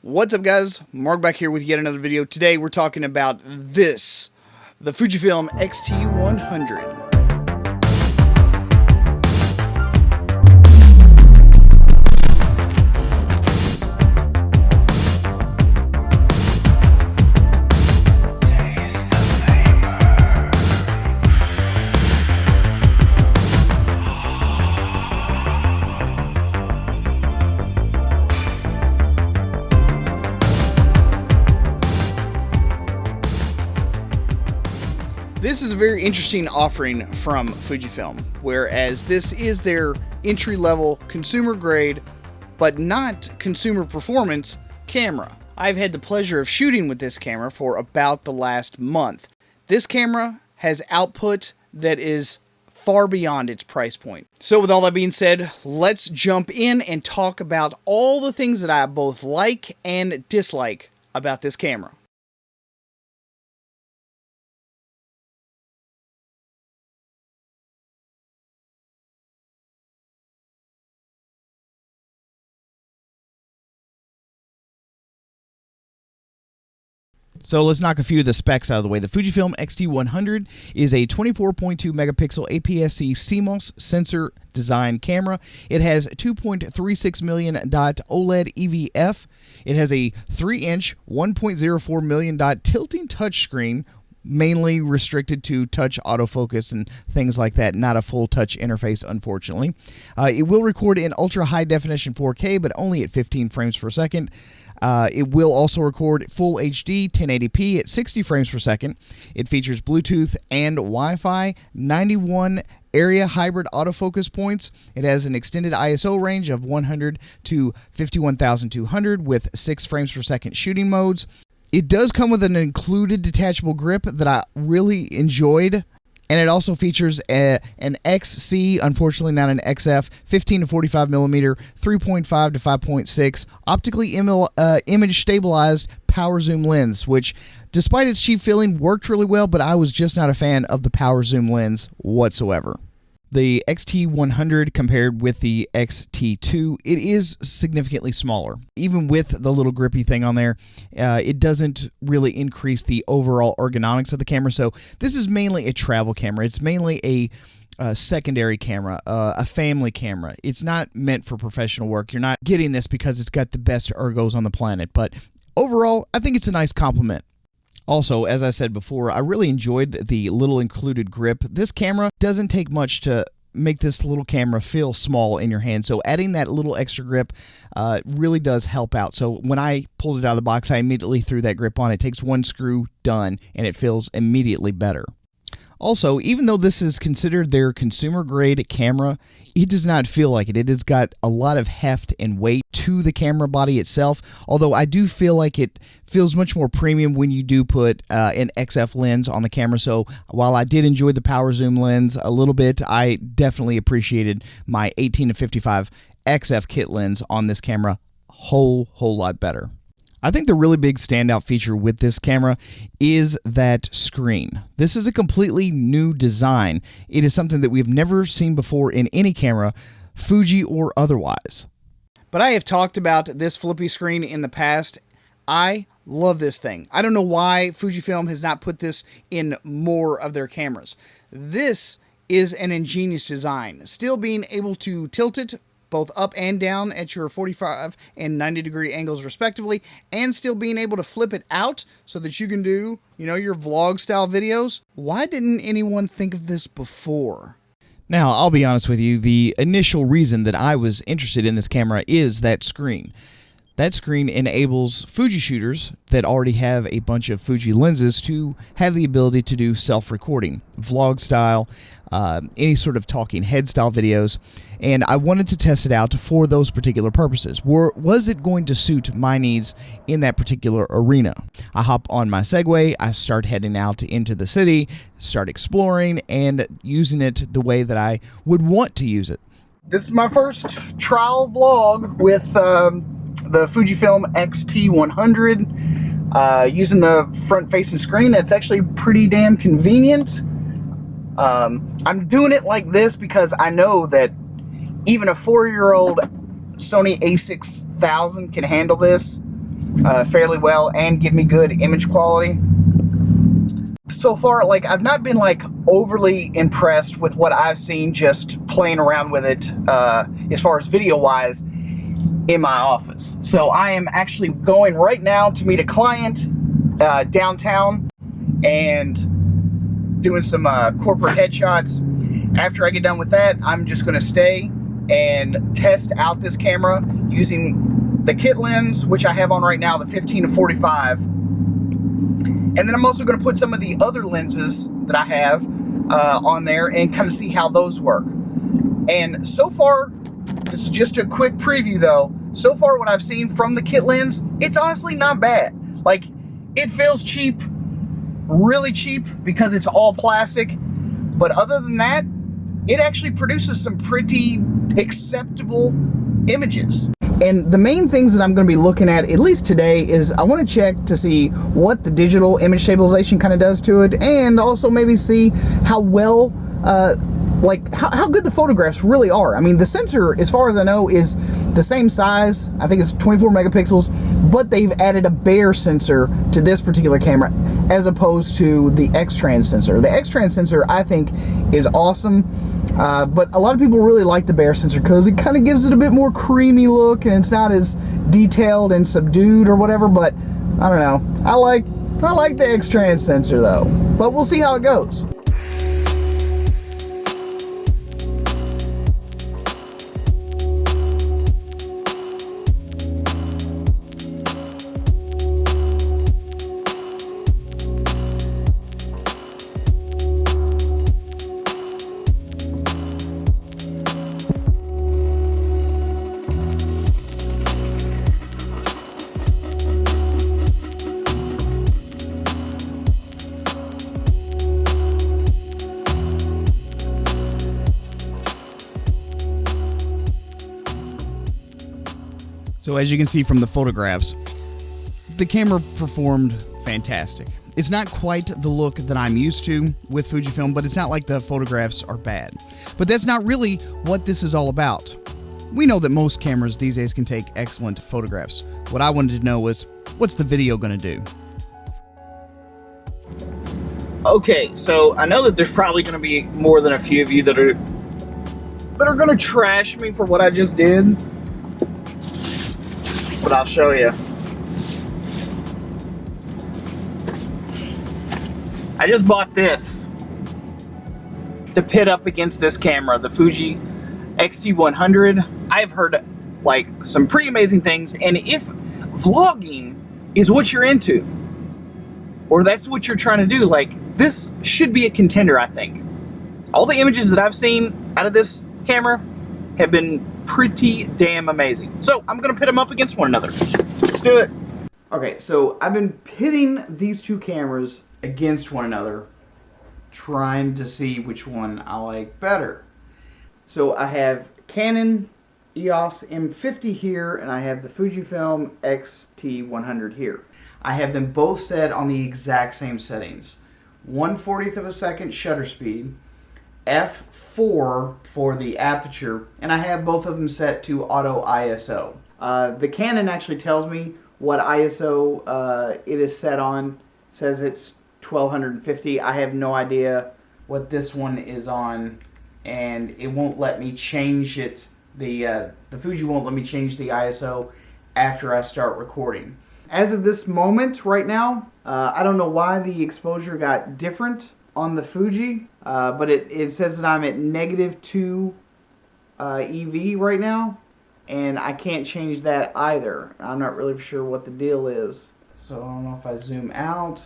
What's up, guys? Mark back here with yet another video. Today we're talking about this, the Fujifilm X-T100. This is a very interesting offering from Fujifilm, whereas this is their entry-level, consumer-grade, but not consumer performance camera. I've had the pleasure of shooting with this camera for about the last month. This camera has output that is far beyond its price point. So with all that being said, let's jump in and talk about all the things that I both like and dislike about this camera. So let's knock a few of the specs out of the way. The Fujifilm X-T100 is a 24.2 megapixel APS-C CMOS sensor design camera. It has 2.36 million dot OLED EVF. It has a 3-inch 1.04 million dot tilting touchscreen, mainly restricted to touch autofocus and things like that, not a full touch interface, unfortunately. It will record in ultra high definition 4K, but only at 15 frames per second. It will also record full HD 1080p at 60 frames per second. It features Bluetooth and Wi-Fi, 91 area hybrid autofocus points. It has an extended ISO range of 100 to 51,200 with 6 frames per second shooting modes. It does come with an included detachable grip that I really enjoyed. And it also features an XC, unfortunately not an XF, 15 to 45 millimeter, 3.5 to 5.6 optically image stabilized power zoom lens, which, despite its cheap feeling, worked really well, but I was just not a fan of the power zoom lens whatsoever. The X-T100 compared with the X-T2, it is significantly smaller. Even with the little grippy thing on there, it doesn't really increase the overall ergonomics of the camera. So this is mainly a travel camera. It's mainly a secondary camera, a family camera. It's not meant for professional work. You're not getting this because it's got the best ergos on the planet. But overall, I think it's a nice compliment. Also, as I said before, I really enjoyed the little included grip. This camera doesn't take much to make this little camera feel small in your hand, so adding that little extra grip really does help out. So when I pulled it out of the box, I immediately threw that grip on. It takes one screw, done, and it feels immediately better. Also, even though this is considered their consumer-grade camera, it does not feel like it. It has got a lot of heft and weight to the camera body itself, although I do feel like it feels much more premium when you do put an XF lens on the camera. So while I did enjoy the power zoom lens a little bit, I definitely appreciated my 18 to 55 XF kit lens on this camera whole lot better. I think the really big standout feature with this camera is that screen. This is a completely new design. It is something that we've never seen before in any camera, Fuji or otherwise. But I have talked about this flippy screen in the past. I love this thing. I don't know why Fujifilm has not put this in more of their cameras. This is an ingenious design. Still being able to tilt it both up and down at your 45 and 90 degree angles respectively, and still being able to flip it out so that you can do, your vlog style videos. Why didn't anyone think of this before? Now, I'll be honest with you, the initial reason that I was interested in this camera is that screen. That screen enables Fuji shooters that already have a bunch of Fuji lenses to have the ability to do self-recording, vlog style, any sort of talking head style videos, and I wanted to test it out for those particular purposes. Was it going to suit my needs in that particular arena? I hop on my Segway, I start heading out into the city, start exploring, and using it the way that I would want to use it. This is my first trial vlog with the Fujifilm X-T100, using the front-facing screen. It's actually pretty damn convenient. I'm doing it like this because I know that even a 4-year-old Sony a6000 can handle this. fairly well and give me good image quality. So far, like, I've not been like overly impressed with what I've seen just playing around with it as far as video wise in my office. So I am actually going right now to meet a client downtown and doing some corporate headshots. After I get done with that, I'm just going to stay and test out this camera using the kit lens, which I have on right now, the 15-45. And then I'm also going to put some of the other lenses that I have on there and kind of see how those work. And so far, this is just a quick preview though, so far what I've seen from the kit lens, it's honestly not bad. Like, it feels cheap, really cheap, because it's all plastic. But other than that, it actually produces some pretty acceptable images. And the main things that I'm going to be looking at least today, is I want to check to see what the digital image stabilization kind of does to it, and also maybe see how well, like how good the photographs really are. I mean, the sensor, as far as I know, is the same size. I think it's 24 megapixels, but they've added a bare sensor to this particular camera as opposed to the X-Trans sensor. The X-Trans sensor, I think, is awesome. But a lot of people really like the bare sensor because it kind of gives it a bit more creamy look, and it's not as detailed and subdued or whatever. But I don't know. I like the X-Trans sensor though. But we'll see how it goes. So as you can see from the photographs, the camera performed fantastic. It's not quite the look that I'm used to with Fujifilm, but it's not like the photographs are bad. But that's not really what this is all about. We know that most cameras these days can take excellent photographs. What I wanted to know was, what's the video gonna do? Okay, so I know that there's probably gonna be more than a few of you that are gonna trash me for what I just did. But I'll show you. I just bought this to pit up against this camera, the Fuji X-T100. I've heard like some pretty amazing things, and if vlogging is what you're into, or that's what you're trying to do, like, this should be a contender, I think. All the images that I've seen out of this camera have been pretty damn amazing. So I'm gonna pit them up against one another. Let's do it. Okay, so I've been pitting these two cameras against one another, trying to see which one I like better. So I have Canon EOS M50 here, and I have the Fujifilm X-T100 here. I have them both set on the exact same settings. 1/40th of a second shutter speed, f4 for the aperture, and I have both of them set to auto ISO. The Canon actually tells me what ISO it is set on. It says it's 1250. I have no idea what this one is on, and it won't let me change it. The Fuji won't let me change the ISO after I start recording. As of this moment right now, I don't know why the exposure got different on the Fuji, but it says that I'm at -2 EV right now, and I can't change that either. I'm not really sure what the deal is. So I don't know if I zoom out,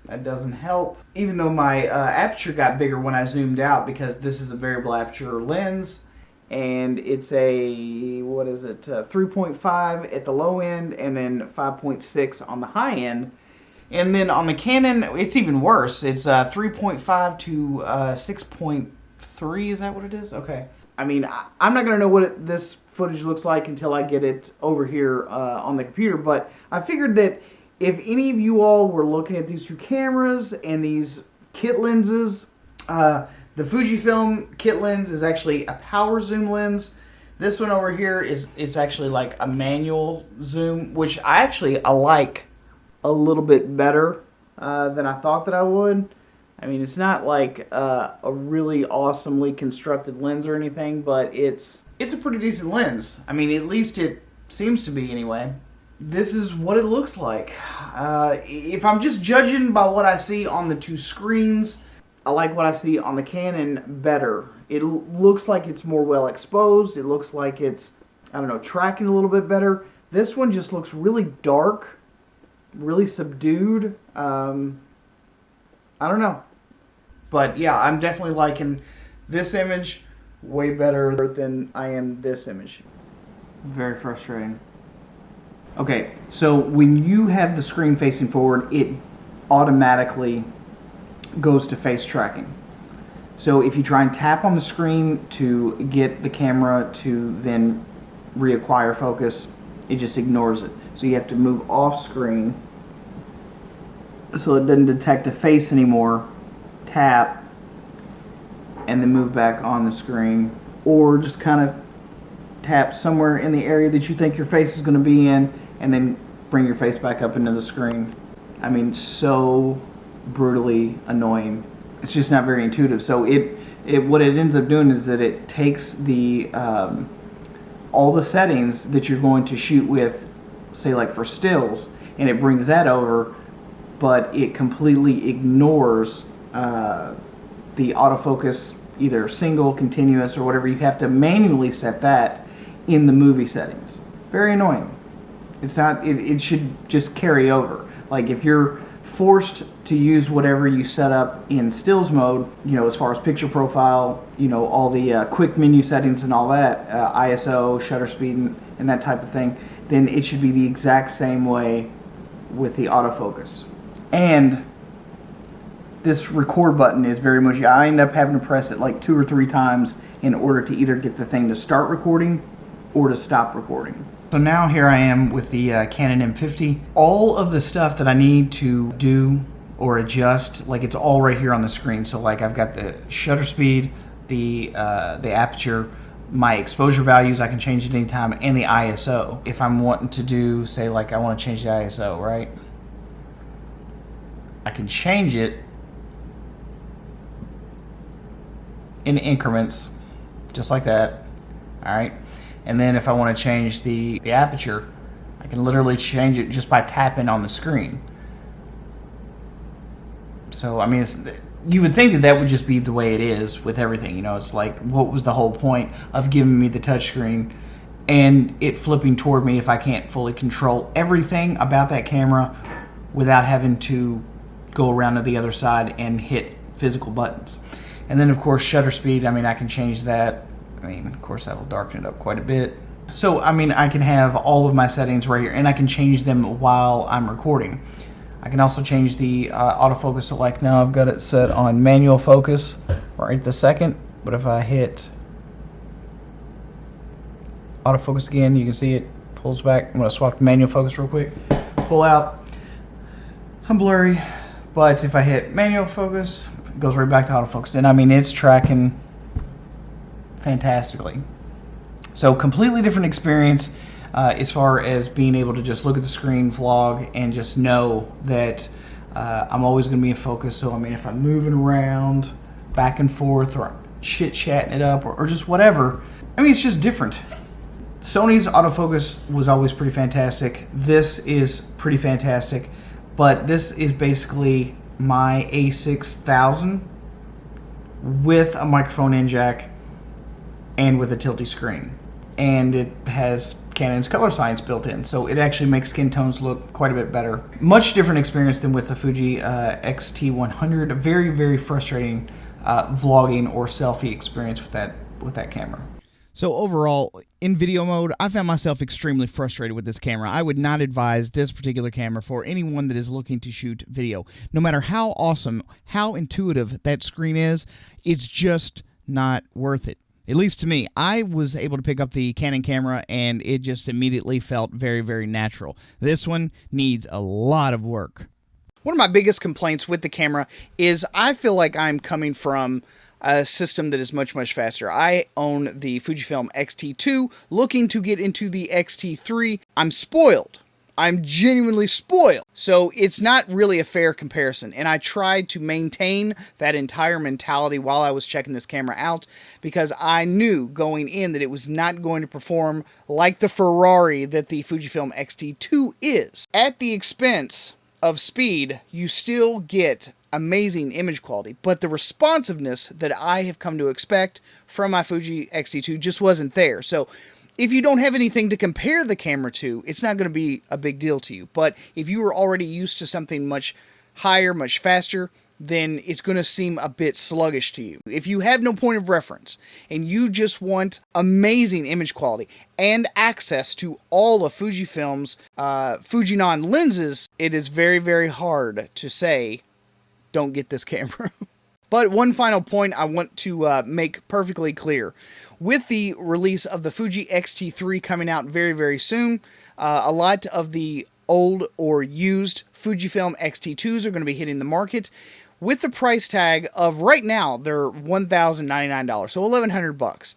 that doesn't help. Even though my aperture got bigger when I zoomed out, because this is a variable aperture lens, and it's a, what is it, 3.5 at the low end, and then 5.6 on the high end. And then on the Canon, it's even worse. It's 3.5 to 6.3. Is that what it is? Okay. I mean, I'm not going to know what this footage looks like until I get it over here on the computer. But I figured that if any of you all were looking at these two cameras and these kit lenses, the Fujifilm kit lens is actually a power zoom lens. This one over here it's actually like a manual zoom, which I like a little bit better than I thought that I would. I mean, it's not like a really awesomely constructed lens or anything, but it's a pretty decent lens. I mean, at least it seems to be anyway. This is what it looks like. If I'm just judging by what I see on the two screens, I like what I see on the Canon better. It looks like it's more well exposed. It looks like it's, I don't know, tracking a little bit better. This one just looks really dark, really subdued. I don't know. But yeah, I'm definitely liking this image way better than I am this image. Very frustrating. Okay, so when you have the screen facing forward, it automatically goes to face tracking. So if you try and tap on the screen to get the camera to then reacquire focus, it just ignores it. So you have to move off screen so it doesn't detect a face anymore, tap, and then move back on the screen, or just kind of tap somewhere in the area that you think your face is going to be in, and then bring your face back up into the screen. I mean, so brutally annoying. It's just not very intuitive. So what it ends up doing is that it takes the all the settings that you're going to shoot with, say like for stills, and it brings that over, but it completely ignores the autofocus, either single, continuous, or whatever. You have to manually set that in the movie settings. Very annoying. It's not, it should just carry over. Like if you're forced to use whatever you set up in stills mode, you know, as far as picture profile, you know, all the quick menu settings and all that, ISO, shutter speed, and that type of thing, then it should be the exact same way with the autofocus. And this record button is very much, I end up having to press it like 2 or 3 times in order to either get the thing to start recording or to stop recording. So now here I am with the Canon M50. All of the stuff that I need to do or adjust, like it's all right here on the screen. So like I've got the shutter speed, the aperture, my exposure values, I can change at any time, and the ISO. If I'm wanting to do, say like I want to change the ISO, right? I can change it in increments, just like that, all right? And then if I want to change the aperture, I can literally change it just by tapping on the screen. So, I mean, you would think that that would just be the way it is with everything. You know, it's like, what was the whole point of giving me the touchscreen and it flipping toward me if I can't fully control everything about that camera without having to go around to the other side and hit physical buttons. And then, of course, shutter speed, I mean, I can change that. I mean, of course, that'll darken it up quite a bit. So, I mean, I can have all of my settings right here, and I can change them while I'm recording. I can also change the autofocus. So, like now I've got it set on manual focus right this second. But if I hit autofocus again, you can see it pulls back. I'm going to swap to manual focus real quick. Pull out. I'm blurry. But if I hit manual focus, it goes right back to autofocus. And, I mean, it's tracking fantastically. So completely different experience as far as being able to just look at the screen, vlog, and just know that I'm always going to be in focus. So I mean, if I'm moving around back and forth, or I'm chit-chatting it up, or just whatever, I mean, it's just different. Sony's autofocus was always pretty fantastic. This is pretty fantastic, but this is basically my A6000 with a microphone in jack and with a tilty screen, and it has Canon's color science built in, so it actually makes skin tones look quite a bit better. Much different experience than with the Fuji X-T100. A very, very frustrating vlogging or selfie experience with that camera. So overall, in video mode, I found myself extremely frustrated with this camera. I would not advise this particular camera for anyone that is looking to shoot video. No matter how awesome, how intuitive that screen is, it's just not worth it. At least to me. I was able to pick up the Canon camera and it just immediately felt very, very natural. This one needs a lot of work. One of my biggest complaints with the camera is I feel like I'm coming from a system that is much, much faster. I own the Fujifilm X-T2, looking to get into the X-T3. I'm spoiled. I'm genuinely spoiled. So it's not really a fair comparison. And I tried to maintain that entire mentality while I was checking this camera out, because I knew going in that it was not going to perform like the Ferrari that the Fujifilm X-T2 is. At the expense of speed, you still get amazing image quality, but the responsiveness that I have come to expect from my Fuji X-T2 just wasn't there. So if you don't have anything to compare the camera to, it's not going to be a big deal to you. But if you were already used to something much higher, much faster, then it's going to seem a bit sluggish to you. If you have no point of reference and you just want amazing image quality and access to all of Fujifilm's Fujinon lenses, it is very, very hard to say, don't get this camera. But one final point I want to make perfectly clear. With the release of the Fuji X-T3 coming out very, very soon, a lot of the old or used Fujifilm X-T2s are going to be hitting the market with the price tag of, right now, they're $1,099, so $1,100.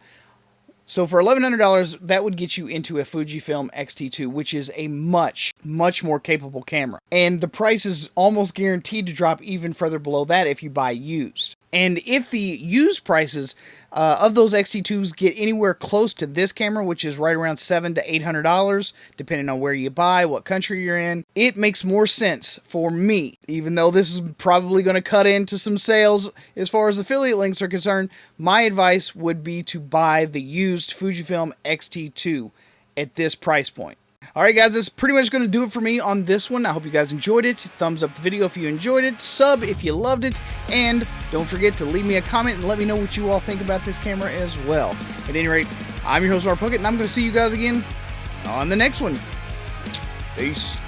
So for $1,100, that would get you into a Fujifilm X-T2, which is a much, much more capable camera. And the price is almost guaranteed to drop even further below that if you buy used. And if the used prices of those X-T2s get anywhere close to this camera, which is right around $700 to $800, depending on where you buy, what country you're in, it makes more sense for me. Even though this is probably going to cut into some sales as far as affiliate links are concerned, my advice would be to buy the used Fujifilm X-T2 at this price point. Alright guys, that's pretty much going to do it for me on this one. I hope you guys enjoyed it. Thumbs up the video if you enjoyed it. Sub if you loved it. And don't forget to leave me a comment and let me know what you all think about this camera as well. At any rate, I'm your host, Mark Puckett, and I'm going to see you guys again on the next one. Peace.